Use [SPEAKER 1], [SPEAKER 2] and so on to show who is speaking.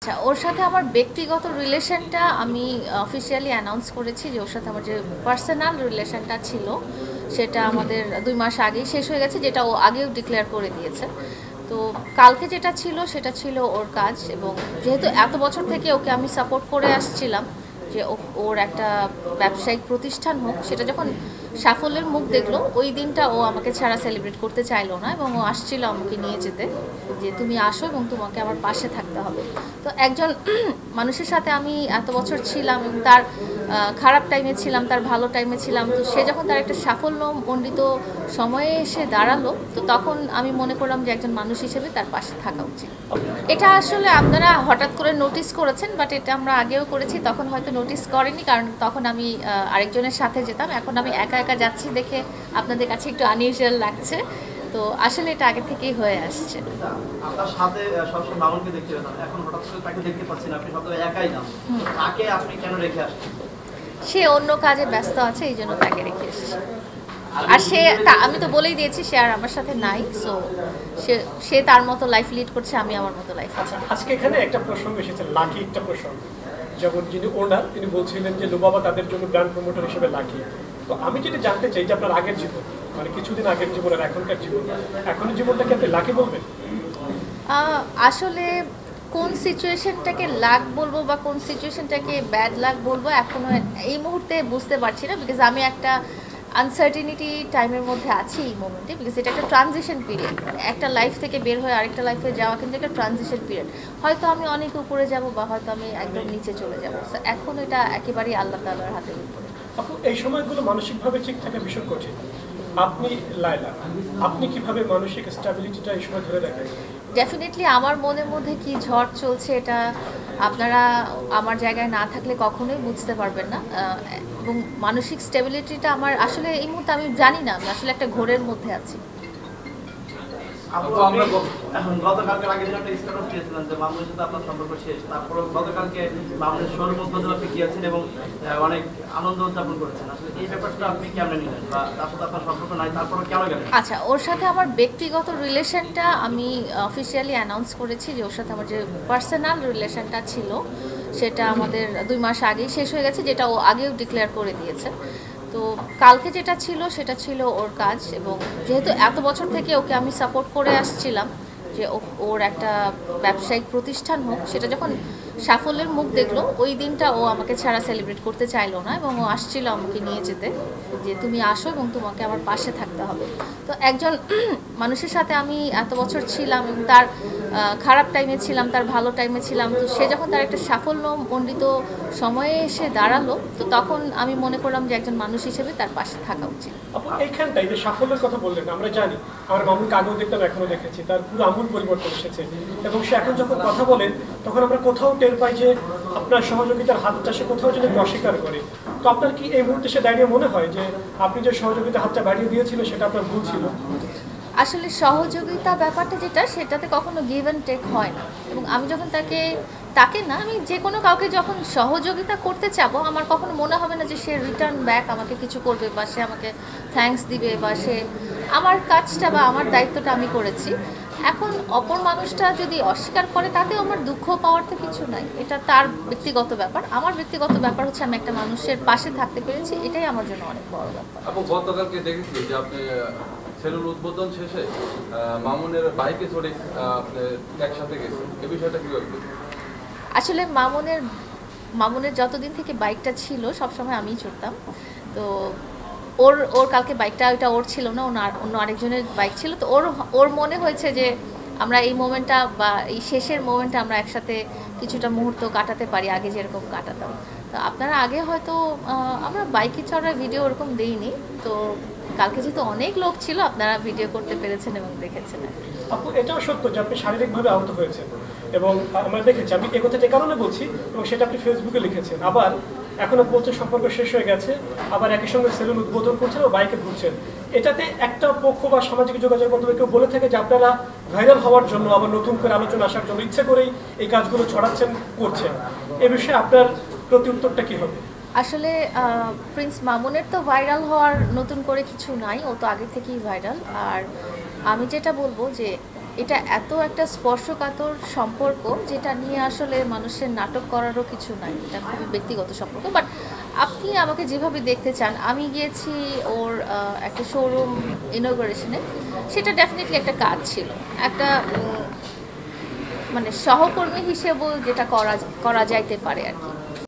[SPEAKER 1] আচ্ছা, ওর সাথে আমার ব্যক্তিগত রিলেশনটা আমি অফিসিয়ালি অ্যানাউন্স করেছি যে ওর সাথে আমার যে পার্সোনাল রিলেশনটা ছিল সেটা আমাদের 2 মাস আগেই শেষ হয়ে গেছে, যেটা ও আগেও ডিক্লেয়ার করে দিয়েছে। তো কালকে যেটা ছিল সেটা ছিল ওর কাজ, এবং যেহেতু এত বছর থেকে ওকে আমি সাপোর্ট করে আসছিলাম যে ওর একটা ব্যবসায়িক প্রতিষ্ঠান হোক, সেটা যখন সাফল্যের মুখ দেখলো ওই দিনটা ও আমাকে ছাড়া সেলিব্রেট করতে চাইলো না, এবং ও আসছিল আমাকে নিয়ে যেতে, যে তুমি আসো এবং তোমাকে আমার পাশে থাকতে হবে। তো একজন মানুষের সাথে আমি এত বছর ছিলাম এবং তার খারাপ টাইমে ছিলাম, তার ভালো টাইমে ছিলাম, তো সে যখন তার একটা সাফল্যমণ্ডিত সময়ে এসে দাঁড়ালো, তো তখন আমি মনে করলাম যে একজন মানুষ হিসেবে তার পাশে থাকা উচিত। এটা আসলে আপনারা হঠাৎ করে নোটিস করেছেন, বাট এটা আমরা আগেও করেছি, তখন হয়তো নোটিস করেনি, কারণ তখন আমি আরেকজনের সাথে যেতাম। এখন আমি একা একা যাচ্ছি দেখে আপনাদের কাছে একটু আনইউজুয়াল লাগছে, তো আসলে এটা আগে থেকেই হয়ে আসছে।
[SPEAKER 2] আপনার সাথে সবসময় মামুনকে দেখতে পেতাম, এখন হঠাৎ করে তাকে দেখতে পাচ্ছেন, আপনি সবসময় একাই যান, তাকে আপনি কেন রেখে আসছেন?
[SPEAKER 1] সে অন্য কাজে ব্যস্ত আছে, এই জন্য তাকে রেখে এসেছি। আর সে আমি তো বলেই দিয়েছি সে আর আমার সাথে নাই, সো সে তার মতো লাইফ লিড করছে, আমি আমার মতো লাইফ।
[SPEAKER 3] আচ্ছা, আজকে এখানে একটা প্রসঙ্গ এসেছে, লাকি একটা প্রসঙ্গ। যখন যিনি ওনার তিনি বলছিলেন যে লুবাবা তাদের জন্য ব্র্যান্ড প্রমোটার হিসেবে লাকি। তো আমি যেটা জানতে চাই যে আপনার আগের জীবন, মানে কিছুদিন আগের জীবন আর এখনকার জীবন, এখনের জীবনটাকে আপনি লাকি বলবেন?
[SPEAKER 1] আসলে কোন সিচুয়েশনটাকে লাক বলবো বা কোন সিচুয়েশনটাকে ব্যাড লাক বলবো এখনো এই মুহূর্তে বুঝতে পারছি না, বিকজ আমি একটা আনসার্টিনিটি টাইমের মধ্যে আছি এই মোমেন্টে, বিকজ এটা একটা ট্রানজিশন পিরিয়ড। একটা লাইফ থেকে বের হয়ে আরেকটা লাইফে যাওয়া কিন্তু একটা ট্রানজিশন পিরিয়ড। হয়তো আমি অনেক উপরে যাব বা হয়তো আমি একদম নিচে চলে যাবো, এখন এটা একেবারেই আল্লাহ তাআলার হাতের উপরে।
[SPEAKER 3] আপু, এই সময়গুলো মানসিকভাবে ঠিক থাকা ভীষণ কঠিন। আপনি লায়লা, আপনি কিভাবে মানসিক স্ট্যাবিলিটিটা এই সময় ধরে রাখেন?
[SPEAKER 1] ডেফিনেটলি আমার মনের মধ্যে কি ঝড় চলছে এটা আপনারা আমার জায়গায় না থাকলে কখনোই বুঝতে পারবেন না। এবং মানসিক স্টেবিলিটিটা আমার আসলে এই মুহূর্তে আমি জানি না, আমি আসলে একটা ঘোরের মধ্যে আছি।
[SPEAKER 2] গতকালকে আগের দিন একটা স্ট্যাটাস দিয়েছিলেন যে মামুনের সাথে আপনার সম্পর্ক শেষ, তারপরে গতকালকে মামুনের শোরুম উদ্বোধন আপনি গিয়েছেন এবং অনেক আনন্দ উদযাপন করেছেন। আসলে এই ব্যাপারটা আপনি কেমন নিলেন, বা তার সাথে আপনার সম্পর্ক নাই তারপরে কেন গেলেন?
[SPEAKER 1] আচ্ছা, ওর সাথে আমার ব্যক্তিগত রিলেশনটা আমি অফিসিয়ালি অ্যানাউন্স করেছি যে ওর সাথে আমার যে পার্সোনাল রিলেশনটা ছিল সেটা আমাদের 2 মাস আগেই শেষ হয়ে গেছে, যেটা ও আগেও ডিক্লেয়ার করে দিয়েছে। তো কালকে যেটা ছিল সেটা ছিল ওর কাজ, এবং যেহেতু এত বছর থেকে ওকে আমি সাপোর্ট করে আসছিলাম যে ওর একটা ব্যবসায়িক প্রতিষ্ঠান হোক, সেটা যখন সাফল্যের মুখ দেখলো ওই দিনটা ও আমাকে ছাড়া সেলিব্রেট করতে চাইলো না, এবং ও আসছিল আমাকে নিয়ে যেতে, যে তুমি আসো এবং তোমাকে আমার পাশে থাকতে হবে। তো একজন মানুষের সাথে আমি এত বছর ছিলাম এবং তার খারাপ টাইমে ছিলাম, তার ভালো টাইমে ছিলাম, তো সে যখন তার একটা সাফল্যমণ্ডিত সময়ে এসে দাঁড়ালো, তো তখন আমি মনে করলাম যে একজন মানুষ হিসেবে তার পাশে থাকা উচিত।
[SPEAKER 3] আপু, এইখানটাই যে সাফল্যের কথা বললেন, আমরা জানি আমার মামুনকে আগেও দেখতাম, এখনো দেখেছি, তার পুরো আমূল পরিবর্তন এসেছে। এবং সে এখন যখন কথা বলেন তখন আমরা কোথাও টের পাই যে আপনার সহযোগিতার হাতটা সে কোথাও যেন অস্বীকার করে। তো আপনার কি এই মুহূর্তে সে দাঁড়িয়ে মনে হয় যে আপনি যে সহযোগিতার হাতটা বাড়িয়ে দিয়েছিলেন সেটা আপনার ভুল ছিল?
[SPEAKER 1] আসলে সহযোগিতা ব্যাপারটা যেটা, সেটাতে কখনো গিভ অ্যান্ড টেক হয় না, এবং আমি যখন তাকে না, আমি যে কোনো কাউকে যখন সহযোগিতা করতে চাবো, আমার কখনো মনে হবে না যে সে রিটার্ন ব্যাক আমাকে কিছু করবে বা সে আমাকে থ্যাঙ্কস দিবে, বা সে আমার কাজটা বা আমার দায়িত্বটা আমি করেছি। এখন অপর মানুষটা যদি অস্বীকার করে তাতেও আমার দুঃখ পাওয়ার তো কিছু নাই, এটা তার ব্যক্তিগত ব্যাপার। আমার ব্যক্তিগত ব্যাপার হচ্ছে আমি একটা মানুষের পাশে থাকতে পেরেছি, এটাই আমার জন্য অনেক বড় ব্যাপার।
[SPEAKER 4] আপু, গতকালকে দেখেছি যে আপনি সেলুন উদ্বোধন শেষে মামুনের বাইকে চড়ে আপনি একসাথে গেছেন, এই বিষয়টা কিভাবে?
[SPEAKER 1] আসলে মামুনের যতদিন থেকে বাইকটা ছিল সবসময় আমিই চড়তাম। তো ওর কালকে বাইকটা ওইটা ওর ছিল না, অন্য আরেকজনের বাইক ছিল। তো ওর মনে হয়েছে যে আমরা এই মোমেন্টটা বা এই শেষের মোমেন্টটা আমরা একসাথে কিছুটা মুহূর্ত কাটাতে পারি, আগে যেরকম কাটাতাম। তো আপনারা আগে হয়তো আমরা বাইকে চড়ার ভিডিও ওরকম দেইনি, তো কালকে যেহেতু অনেক লোক ছিল আপনারা ভিডিও করতে পেরেছেন এবং দেখেছেন।
[SPEAKER 3] আপু, এটাও সত্য যে আপনি শারীরিকভাবে আহত হয়েছেন, এবং আমরা দেখেছি, আমি এ কথাটা কারণে বলছি, এবং সেটা আপনি ফেসবুকে লিখেছেন। আবার এখনো বলছে সম্পর্ক শেষ হয়ে গেছে, আবার একই সঙ্গে সেলুন উদ্বোধন করছেন ও বাইকে ঘুরছেন। এটাতে একটা পক্ষ বা সামাজিক যোগাযোগ মাধ্যমে কেউ বলে থাকে যে আপনারা ভাইরাল হওয়ার জন্য, আবার নতুন করে আলোচনা আসার জন্য ইচ্ছে করেই এই কাজগুলো ছড়াচ্ছেন, করছেন। এ বিষয়ে আপনার প্রতি উত্তরটা কি হবে?
[SPEAKER 1] আসলে প্রিন্স মামুনের তো ভাইরাল হওয়ার নতুন করে কিছু নাই, ও তো আগে থেকেই ভাইরাল। আর আমি যেটা বলবো যে এটা এত একটা স্পর্শকাতর সম্পর্ক যেটা নিয়ে আসলে মানুষের নাটক করারও কিছু নাই, এটা খুবই ব্যক্তিগত সম্পর্ক। বাট আপনি আমাকে যেভাবে দেখতে চান, আমি গিয়েছি ওর একটা শোরুম ইনঅগারেশনে, সেটা ডেফিনেটলি একটা কাজ ছিল, একটা মানে সহকর্মী হিসেবেও যেটা করা যাইতে পারে আর কি।